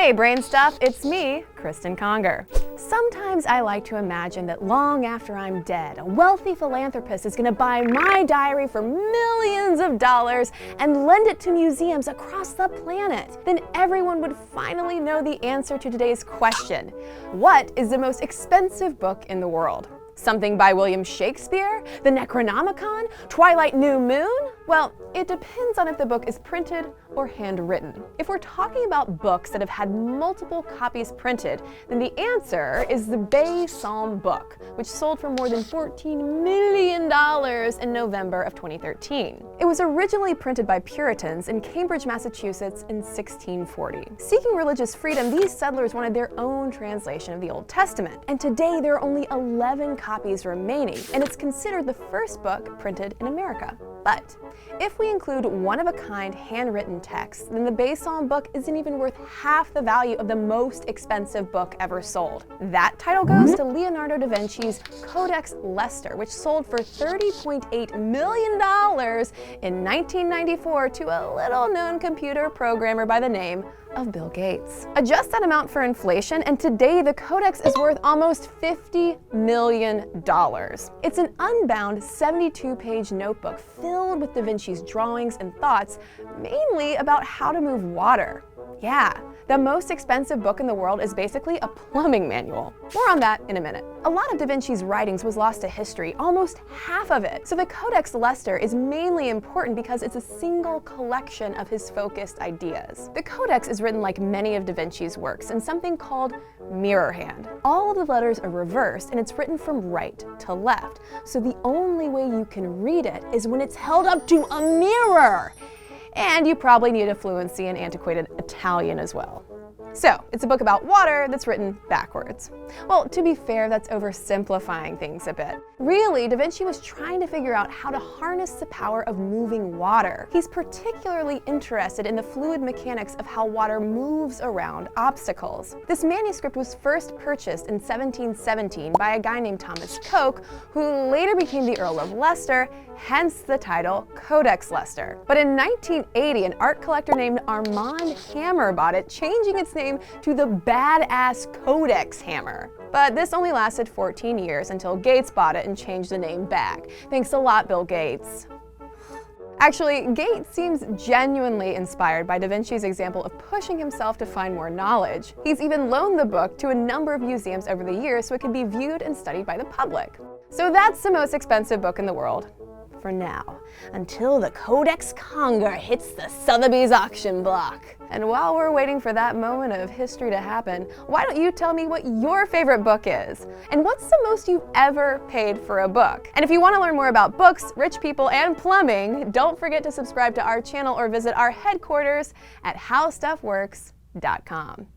Hey BrainStuff, it's me, Cristen Conger. Sometimes I like to imagine that long after I'm dead, a wealthy philanthropist is going to buy my diary for millions of dollars and lend it to museums across the planet. Then everyone would finally know the answer to today's question. What is the most expensive book in the world? Something by William Shakespeare? The Necronomicon? Twilight New Moon? Well, it depends on if the book is printed or handwritten. If we're talking about books that have had multiple copies printed, then the answer is the Bay Psalm book, which sold for more than $14 million in November of 2013. It was originally printed by Puritans in Cambridge, Massachusetts in 1640. Seeking religious freedom, these settlers wanted their own translation of the Old Testament, and today there are only 11 copies remaining, and it's considered the first book printed in America. But if we include one-of-a-kind handwritten text, then the Bay Psalm book isn't even worth half the value of the most expensive book ever sold. That title goes to Leonardo da Vinci's Codex Leicester, which sold for $30.8 million in 1994 to a little-known computer programmer by the name of Bill Gates. Adjust that amount for inflation, and today the Codex is worth almost $50 million. It's an unbound 72-page notebook filled with Da Vinci's drawings and thoughts, mainly about how to move water. Yeah, the most expensive book in the world is basically a plumbing manual. More on that in a minute. A lot of Da Vinci's writings was lost to history, almost half of it. So the Codex Leicester is mainly important because it's a single collection of his focused ideas. The Codex is written like many of Da Vinci's works in something called mirror hand. All of the letters are reversed and it's written from right to left. So the only way you can read it is when it's held up to a mirror. And you probably need a fluency in antiquated Italian as well. So, it's a book about water that's written backwards. Well, to be fair, that's oversimplifying things a bit. Really, Da Vinci was trying to figure out how to harness the power of moving water. He's particularly interested in the fluid mechanics of how water moves around obstacles. This manuscript was first purchased in 1717 by a guy named Thomas Coke, who later became the Earl of Leicester, hence the title Codex Leicester. But in 1980, an art collector named Armand Hammer bought it, changing its name to the badass Codex Hammer. But this only lasted 14 years until Gates bought it and changed the name back. Thanks a lot, Bill Gates. Actually, Gates seems genuinely inspired by Da Vinci's example of pushing himself to find more knowledge. He's even loaned the book to a number of museums over the years so it can be viewed and studied by the public. So that's the most expensive book in the world. For now, until the Codex Conger hits the Sotheby's auction block. And while we're waiting for that moment of history to happen, why don't you tell me what your favorite book is? And what's the most you've ever paid for a book? And if you want to learn more about books, rich people, and plumbing, don't forget to subscribe to our channel or visit our headquarters at HowStuffWorks.com.